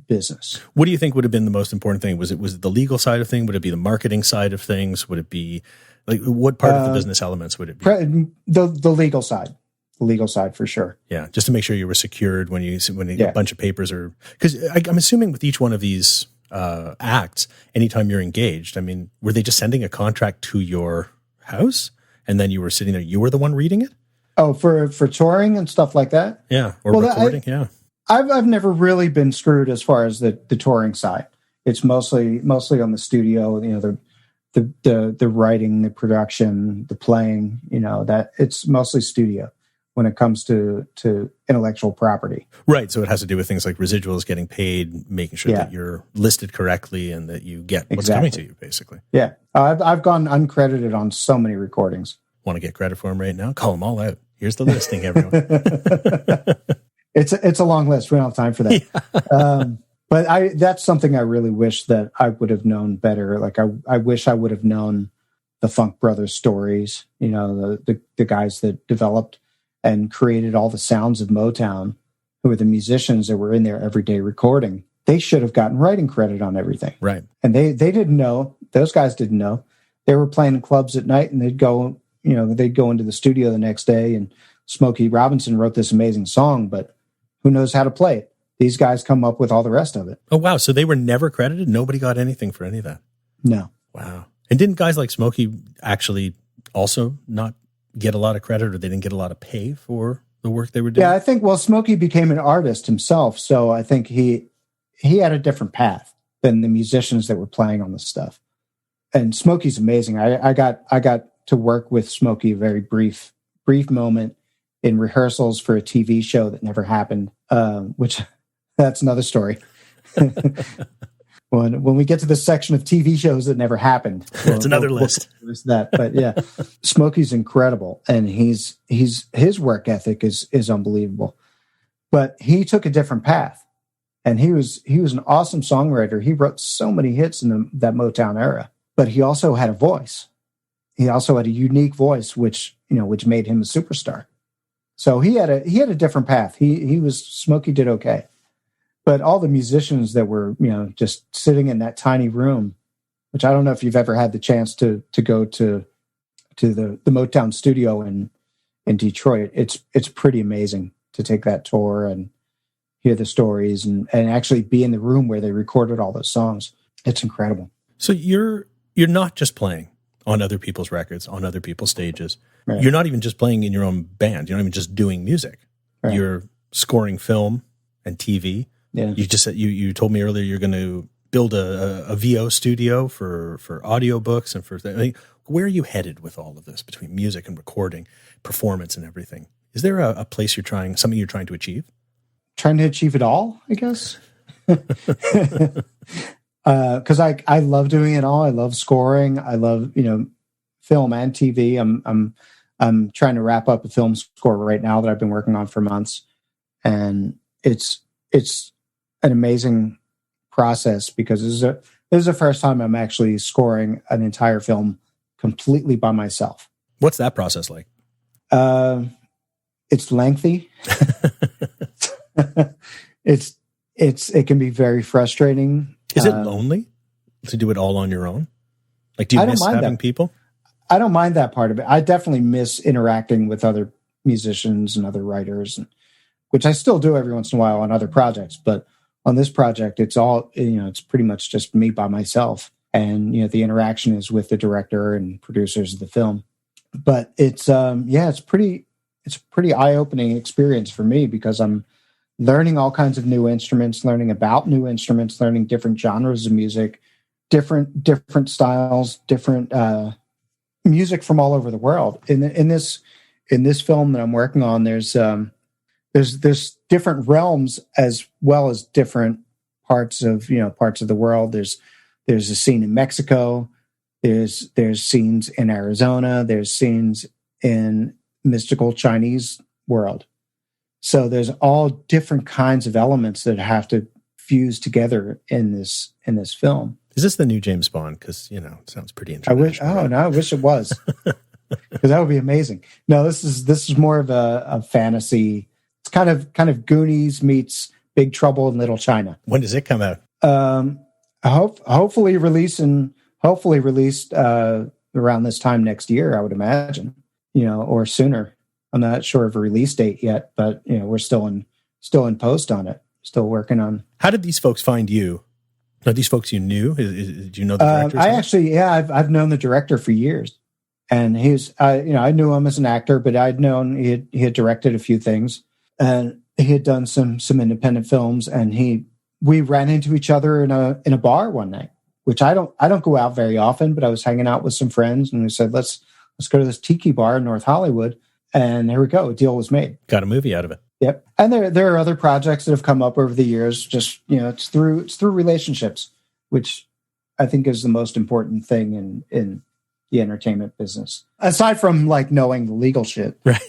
business. What do you think would have been the most important thing? Was it the legal side of things? Would it be the marketing side of things? Would it be like what part of the business elements would it be? The legal side. The legal side for sure. Yeah, just to make sure you were secured when you get a bunch of papers, or because I'm assuming with each one of these acts, anytime you're engaged, I mean, were they just sending a contract to your house and then you were sitting there? You were the one reading it. Oh, for touring and stuff like that. Yeah, or recording. Yeah. I've never really been screwed as far as the touring side. It's mostly on the studio, the writing, the production, the playing, that it's mostly studio when it comes to intellectual property. Right. So it has to do with things like residuals, getting paid, making sure that you're listed correctly and that you get what's coming to you, basically. Yeah. I've gone uncredited on so many recordings. Want to get credit for them right now? Call them all out. Here's the listing, everyone. It's a long list. We don't have time for that. But that's something I really wish that I would have known better. Like I wish I would have known the Funk Brothers stories, the guys that developed and created all the sounds of Motown, who were the musicians that were in there every day recording. They should have gotten writing credit on everything. Right. And they didn't know. Those guys didn't know. They were playing in clubs at night, and they'd go into the studio the next day, and Smokey Robinson wrote this amazing song, but who knows how to play it? These guys come up with all the rest of it. Oh, wow. So they were never credited? Nobody got anything for any of that? No. Wow. And didn't guys like Smokey actually also not get a lot of credit, or they didn't get a lot of pay for the work they were doing? Yeah, I think, Smokey became an artist himself, so I think he had a different path than the musicians that were playing on the stuff. And Smokey's amazing. I got to work with Smokey a very brief moment in rehearsals for a TV show that never happened, which that's another story. When we get to the section of TV shows that never happened, that's another list. But yeah, Smokey's incredible, and his work ethic is unbelievable. But he took a different path, and he was an awesome songwriter. He wrote so many hits in that Motown era, but he also had a voice. He also had a unique voice, which made him a superstar. So he had a different path. Smokey did okay. But all the musicians that were, just sitting in that tiny room, which I don't know if you've ever had the chance to go to the Motown studio in Detroit. It's pretty amazing to take that tour and hear the stories and actually be in the room where they recorded all those songs. It's incredible. So you're not just playing on other people's records, on other people's stages. Right. You're not even just playing in your own band. You're not even just doing music. Right. You're scoring film and TV. Yeah. You just said you told me earlier you're going to build a VO studio for audiobooks and for where are you headed with all of this between music and recording, performance and everything? Is there a place something you're trying to achieve? Trying to achieve it all, I guess. Because I love doing it all. I love scoring. I love film and TV. I'm trying to wrap up a film score right now that I've been working on for months, and it's an amazing process because this is the first time I'm actually scoring an entire film completely by myself. What's that process like? It's lengthy. It can be very frustrating. Is it lonely to do it all on your own? Like, do you miss having people? I don't mind that part of it. I definitely miss interacting with other musicians and other writers, which I still do every once in a while on other projects. But on this project, it's all, it's pretty much just me by myself. And, the interaction is with the director and producers of the film. But it's a pretty eye-opening experience for me because I'm learning all kinds of new instruments, learning about new instruments, learning different genres of music, different styles, different music from all over the world. In this film that I'm working on, there's different realms as well as different parts of the world. There's a scene in Mexico. There's scenes in Arizona. There's scenes in mystical Chinese world. So there's all different kinds of elements that have to fuse together in this film. Is this the new James Bond? Because it sounds pretty international. I wish it was, because that would be amazing. No, this is more of a fantasy. It's kind of Goonies meets Big Trouble in Little China. When does it come out? Hopefully released around this time next year, I would imagine, or sooner. I'm not sure of a release date yet, but we're still in post on it, still working on. How did these folks find you? Are these folks you knew? Did you know the director? I've known the director for years, and I knew him as an actor, but I'd known he had directed a few things, and he had done some independent films, and we ran into each other in a bar one night, which I don't go out very often, but I was hanging out with some friends, and we said let's go to this tiki bar in North Hollywood. And there we go. A deal was made. Got a movie out of it. Yep. And there are other projects that have come up over the years. Just it's through relationships, which I think is the most important thing in the entertainment business. Aside from knowing the legal shit, right?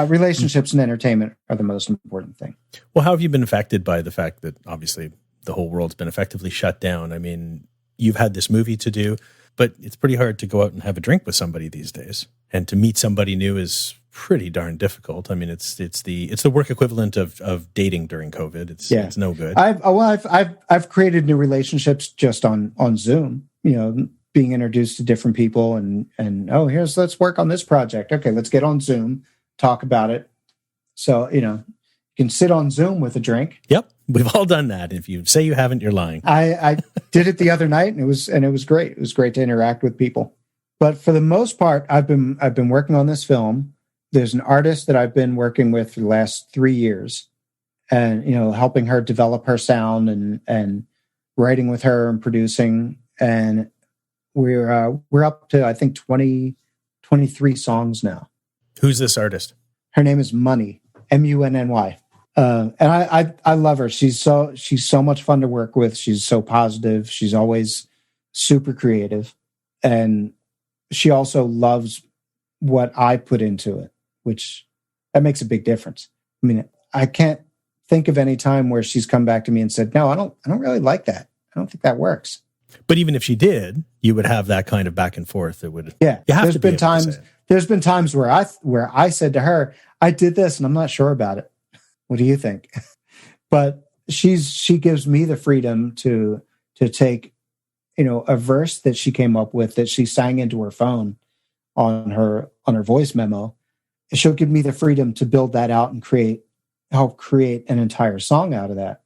relationships and entertainment are the most important thing. Well, how have you been affected by the fact that obviously the whole world's been effectively shut down? I mean, you've had this movie to do, but it's pretty hard to go out and have a drink with somebody these days. And to meet somebody new is pretty darn difficult. I mean, it's the work equivalent of dating during COVID. It's no good. I've created new relationships just on Zoom, being introduced to different people and let's work on this project. Okay, let's get on Zoom, talk about it. So, you can sit on Zoom with a drink. Yep. We've all done that. If you say you haven't, you're lying. I did it the other night and it was great. It was great to interact with people. But for the most part, I've been working on this film. There's an artist that I've been working with for the last 3 years and, helping her develop her sound and writing with her and producing. And we're up to, I think, 23 songs now. Who's this artist? Her name is Munny, Munny. And I love her. She's so much fun to work with. She's so positive. She's always super creative. And she also loves what I put into it, which that makes a big difference. I mean, I can't think of any time where she's come back to me and said, no, I don't really like that. I don't think that works. But even if she did, you would have that kind of back and forth that would, there's been times where I said to her, I did this and I'm not sure about it. What do you think? But she gives me the freedom to take, a verse that she came up with that she sang into her phone on her voice memo. She'll give me the freedom to build that out and help create an entire song out of that,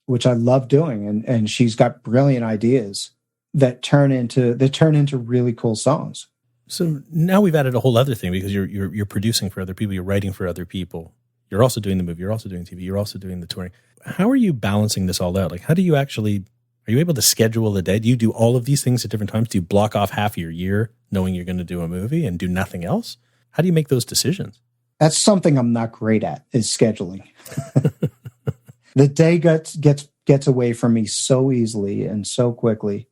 which I love doing. And she's got brilliant ideas that turn into really cool songs. So now we've added a whole other thing because you're producing for other people, you're writing for other people. You're also doing the movie, you're also doing TV, you're also doing the touring. How are you balancing this all out? Like, how do you are you able to schedule a day? Do you do all of these things at different times? Do you block off half your year knowing you're going to do a movie and do nothing else? How do you make those decisions? That's something I'm not great at, is scheduling. The day gets away from me so easily and so quickly,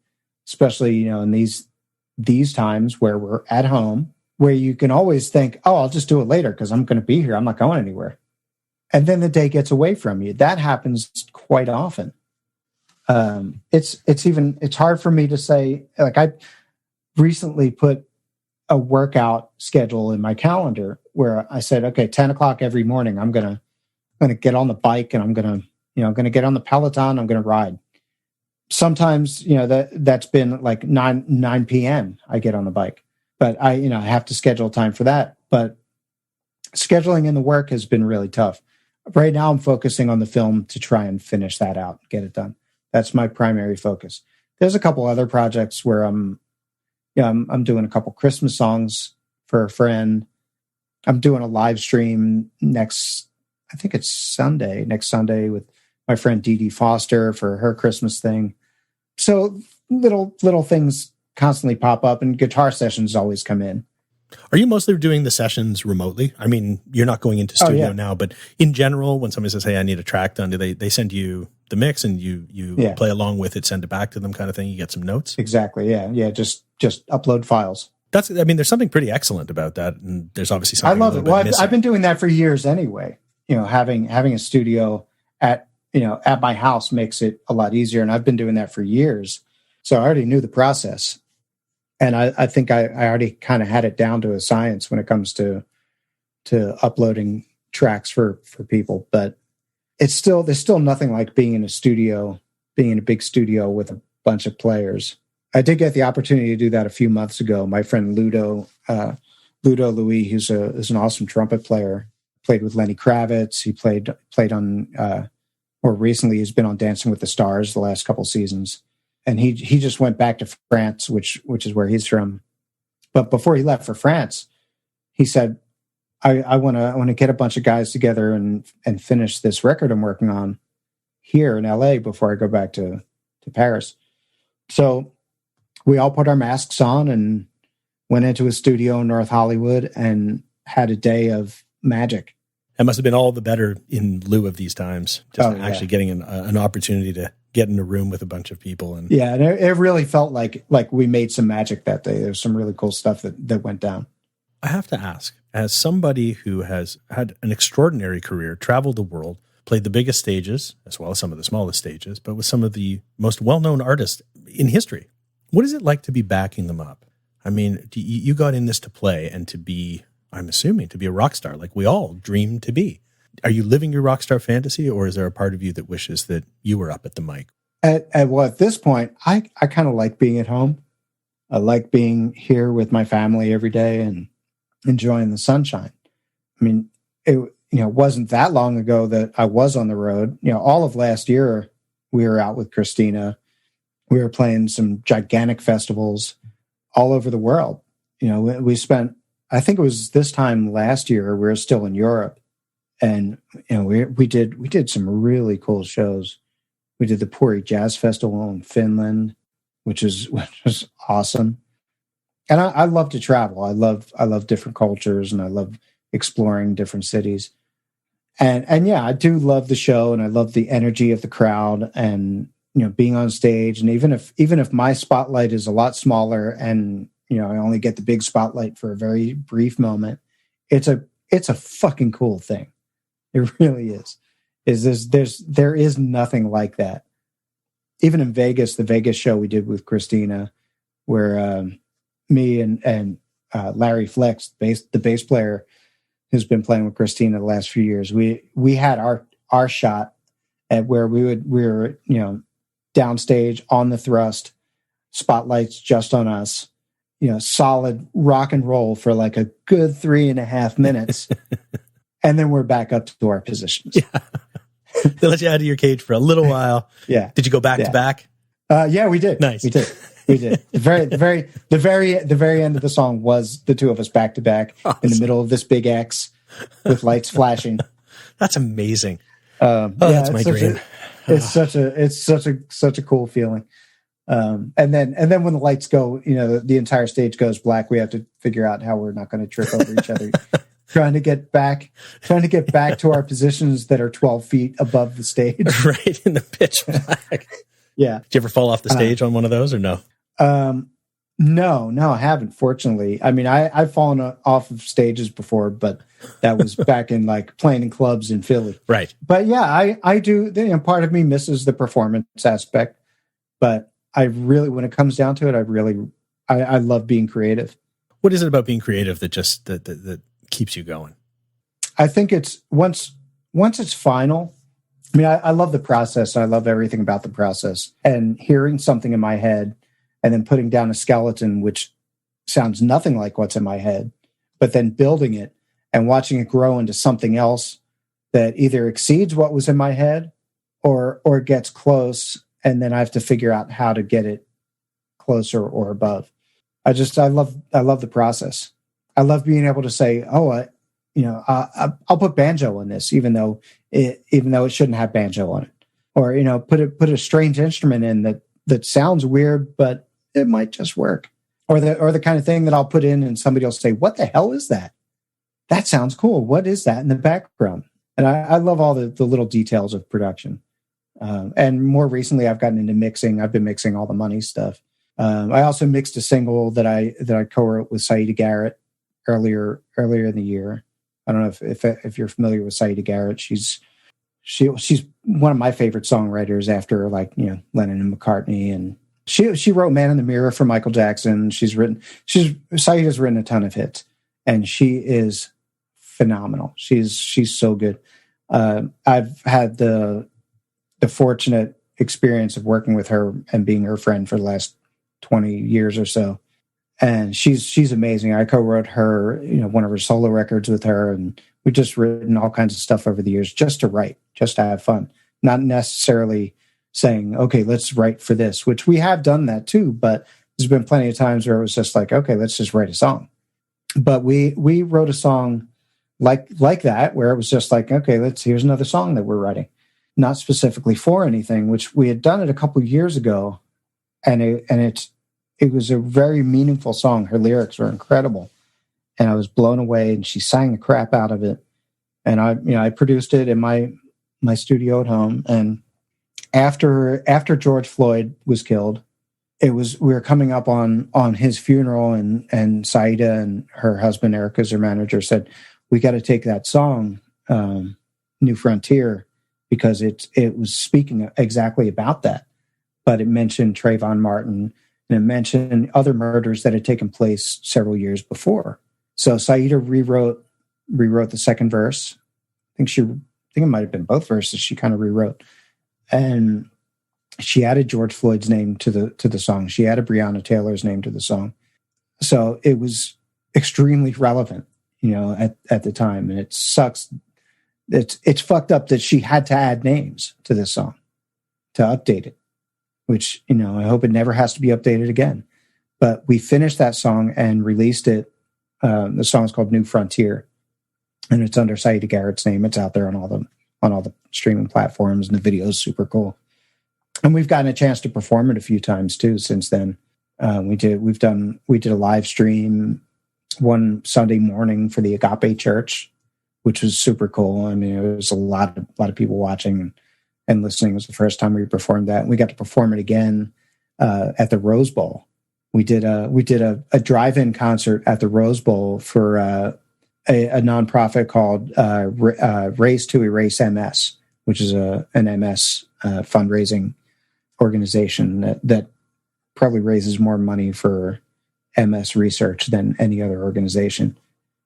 especially, in these times where we're at home, where you can always think, oh, I'll just do it later because I'm going to be here. I'm not going anywhere. And then the day gets away from you. That happens quite often. It's hard for me to say, like, I recently put a workout schedule in my calendar where I said, okay, 10 o'clock every morning, I'm going to get on the bike and I'm going to get on the Peloton. I'm going to ride. Sometimes, that's been like 9 PM. I get on the bike, but I have to schedule time for that. But scheduling in the work has been really tough. Right now I'm focusing on the film to try and finish that out, get it done. That's my primary focus. There's a couple other projects where I'm doing a couple Christmas songs for a friend. I'm doing a live stream next Sunday with my friend Dee Dee Foster for her Christmas thing. So little things constantly pop up and guitar sessions always come in. Are you mostly doing the sessions remotely? I mean, you're not going into studio now, but in general, when somebody says, hey, I need a track done, do they send you the mix and you play along with it, send it back to them kind of thing? You get some notes? Exactly. Yeah. Just upload files. There's something pretty excellent about that. And there's obviously something I love it. Well, I've been doing that for years anyway. Having a studio at my house makes it a lot easier. And I've been doing that for years. So I already knew the process. And I think I already kind of had it down to a science when it comes to uploading tracks for people. But there's still nothing like being in a big studio with a bunch of players. I did get the opportunity to do that a few months ago. My friend Ludo Louis, who's an awesome trumpet player, played with Lenny Kravitz. He played on more recently. He's been on Dancing with the Stars the last couple seasons. And he just went back to France, which is where he's from. But before he left for France, he said, I want to get a bunch of guys together and finish this record I'm working on here in LA before I go back to Paris. So we all put our masks on and went into a studio in North Hollywood and had a day of magic. It must have been all the better in lieu of these times, actually getting an opportunity to get in a room with a bunch of people. And it really felt like we made some magic that day. There's some really cool stuff that went down. I have to ask, As somebody who has had an extraordinary career, traveled the world, played the biggest stages, as well as some of the smallest stages, but with some of the most well-known artists in history, what is it like to be backing them up? I mean, you got in this to play and to be, I'm assuming, to be a rock star, like we all dream to be. Are you living your rock star fantasy, or is there a part of you that wishes that you were up at the mic? At this point, I kind of like being at home. I like being here with my family every day and enjoying the sunshine. I mean, it wasn't that long ago that I was on the road. All of last year we were out with Christina. We were playing some gigantic festivals all over the world. We spent, I think it was this time last year, we were still in Europe, and we did some really cool shows. We did the Pori Jazz Festival in Finland, which was awesome. And I love to travel. I love different cultures, and I love exploring different cities. And yeah, I do love the show, and I love the energy of the crowd, and being on stage. And even if my spotlight is a lot smaller, and I only get the big spotlight for a very brief moment, it's a fucking cool thing. It really is. There is nothing like that. Even in Vegas, the Vegas show we did with Christina, where me and Larry Flex, the bass player who's been playing with Christina the last few years, we had our shot at where we were downstage on the thrust, spotlights just on us, solid rock and roll for like a good 3.5 minutes. And then we're back up to our positions. Yeah. They let you out of your cage for a little while. Yeah. Did you go back to back? Yeah, we did. Nice. We did. The very end of the song was the two of us back to back in the middle of this big X with lights flashing. That's amazing. That's my dream. It's such a cool feeling. And then when the lights go, the entire stage goes black. We have to figure out how we're not going to trip over each other. trying to get back to our positions that are 12 feet above the stage. Right in the pitch black. Yeah. Did you ever fall off the stage on one of those, or no? No, I haven't, fortunately. I mean, I've fallen off of stages before, but that was back in like playing in clubs in Philly. Right. But yeah, I do. Part of me misses the performance aspect, but I really, when it comes down to it, I love being creative. What is it about being creative that just that keeps you going? I think it's once it's final. I mean, I love the process. I love everything about the process, and hearing something in my head and then putting down a skeleton, which sounds nothing like what's in my head, but then building it and watching it grow into something else that either exceeds what was in my head or gets close. And then I have to figure out how to get it closer or above. I love the process. I love being able to say, I'll put banjo on this, even though it shouldn't have banjo on it, or, put a strange instrument in that sounds weird, but it might just work. Or the kind of thing that I'll put in and somebody will say, what the hell is that? That sounds cool. What is that in the background? And I love all the little details of production. And more recently, I've gotten into mixing. I've been mixing all the money stuff. I also mixed a single that I co-wrote with Saida Garrett earlier in the year. I don't know if you're familiar with Saida Garrett. She's one of my favorite songwriters after Lennon and McCartney, and she wrote "Man in the Mirror" for Michael Jackson. Saida's written a ton of hits, and she is phenomenal. She's so good. I've had the fortunate experience of working with her and being her friend for the last 20 years or so. And she's amazing. I co-wrote her, one of her solo records with her, and we've just written all kinds of stuff over the years just to write, just to have fun. Not necessarily saying, okay, let's write for this, which we have done that too, but there's been plenty of times where it was just like, okay, let's just write a song. But we wrote a song like that, where it was just like, okay, here's another song that we're writing. Not specifically for anything, which we had done it a couple of years ago, and it was a very meaningful song. Her lyrics were incredible, and I was blown away. And she sang the crap out of it. And I produced it in my studio at home. And after George Floyd was killed, we were coming up on his funeral, and Saida and her husband Eric, as her manager, said, we got to take that song, New Frontier, because it was speaking exactly about that. But it mentioned Trayvon Martin, and it mentioned other murders that had taken place several years before. So Saida rewrote the second verse. I think it might have been both verses. She kind of rewrote, and she added George Floyd's name to the song. She added Breonna Taylor's name to the song. So it was extremely relevant, at the time. And it sucks. It's fucked up that she had to add names to this song to update it, which, I hope it never has to be updated again. But we finished that song and released it. The song is called New Frontier, and it's under Saida Garrett's name. It's out there on all the streaming platforms, and the video is super cool. And we've gotten a chance to perform it a few times too since then. We did a live stream one Sunday morning for the Agape Church, which was super cool. I mean, it was a lot of people watching and listening. It was the first time we performed that. And we got to perform it again at the Rose Bowl. We did a drive-in concert at the Rose Bowl for a nonprofit called Race to Erase MS, which is an MS fundraising organization that probably raises more money for MS research than any other organization.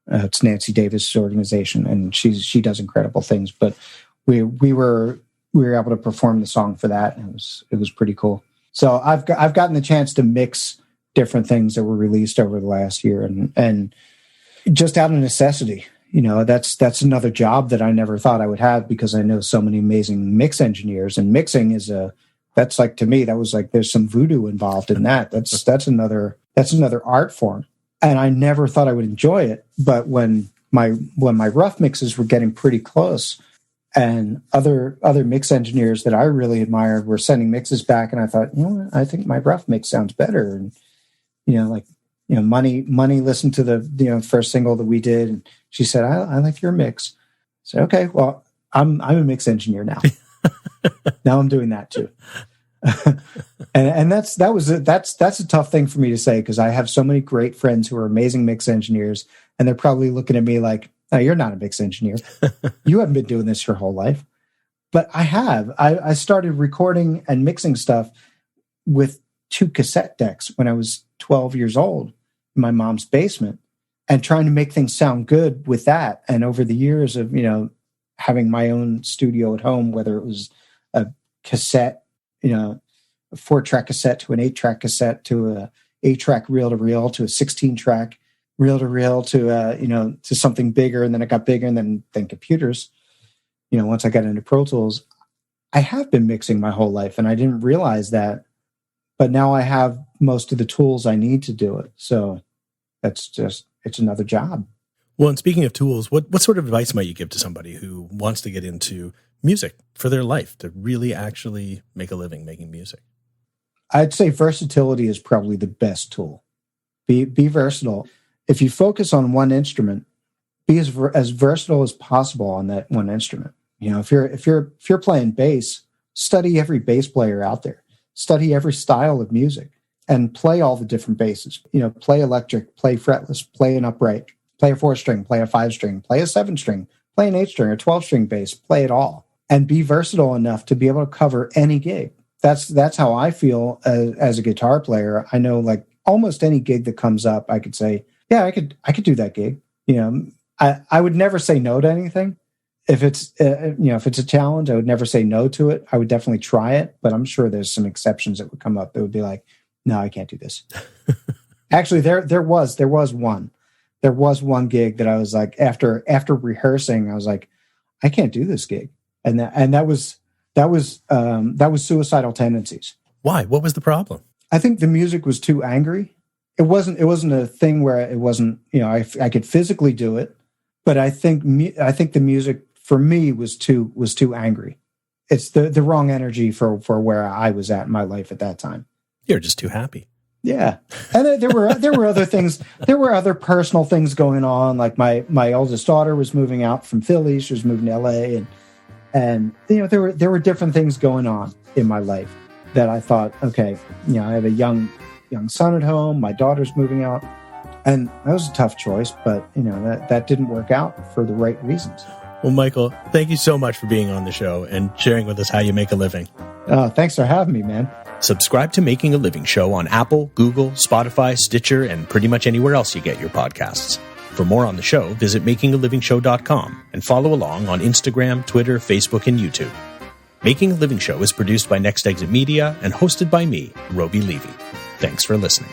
It's Nancy Davis' organization, and she does incredible things. But we were able to perform the song for that, and it was pretty cool. So I've gotten the chance to mix different things that were released over the last year, and just out of necessity. That's another job that I never thought I would have, because I know so many amazing mix engineers, and mixing that's like, to me, that was like, there's some voodoo involved in that. That's another art form. And I never thought I would enjoy it. But when my rough mixes were getting pretty close, and other mix engineers that I really admired were sending mixes back, and I thought, I think my rough mix sounds better. And, Money listened to the first single that we did, and she said, I like your mix. I said, okay, well, I'm a mix engineer now. Now I'm doing that too. and that's a tough thing for me to say, because I have so many great friends who are amazing mix engineers, and they're probably looking at me like, no, you're not a mix engineer. You haven't been doing this your whole life. But I have. I started recording and mixing stuff with 2 cassette decks when I was 12 years old in my mom's basement, and trying to make things sound good with that. And over the years of, having my own studio at home, whether it was a cassette, a 4-track cassette to an 8-track cassette to a 8-track reel-to-reel to a 16-track reel-to-reel to something bigger, and then it got bigger, and then computers. Once I got into Pro Tools, I have been mixing my whole life, and I didn't realize that. But now I have most of the tools I need to do it. So it's another job. Well, and speaking of tools, what sort of advice might you give to somebody who wants to get into music for their life, to really actually make a living making music? I'd say versatility is probably the best tool. Be versatile. If you focus on one instrument, be as versatile as possible on that one instrument. If you're playing bass, study every bass player out there. Study every style of music and play all the different basses. Play electric, play fretless, play an upright, play a 4-string, play a 5-string, play a 7-string, play an 8-string or 12-string bass, play it all, and be versatile enough to be able to cover any gig. That's how I feel as a guitar player. I know, like, almost any gig that comes up, I could say, yeah, I could do that gig. I would never say no to anything. If it's a challenge, I would never say no to it. I would definitely try it, but I'm sure there's some exceptions that would come up that would be like, no, I can't do this. Actually, there was one gig that I was like, after rehearsing, I was like, I can't do this gig, and that was Suicidal Tendencies. Why? What was the problem? I think the music was too angry. It wasn't a thing where it wasn't, I could physically do it, but I think the music for me was too angry. It's the wrong energy for where I was at in my life at that time. You're just too happy. Yeah. And there were other things. There were other personal things going on. Like my oldest daughter was moving out from Philly. She was moving to LA, and there were different things going on in my life. that I thought, okay, you know, I have a young son at home, my daughter's moving out, and that was a tough choice, but you know, that didn't work out for the right reasons. Well, Michael, thank you so much for being on the show and sharing with us how you make a living. Thanks for having me, man. Subscribe to Making a Living Show on Apple, Google, Spotify, Stitcher, and pretty much anywhere else you get your podcasts. For more on the show, visit makingalivingshow.com and follow along on Instagram, Twitter, Facebook, and YouTube. Making a Living Show is produced by Next Exit Media and hosted by me, Roby Levy. Thanks for listening.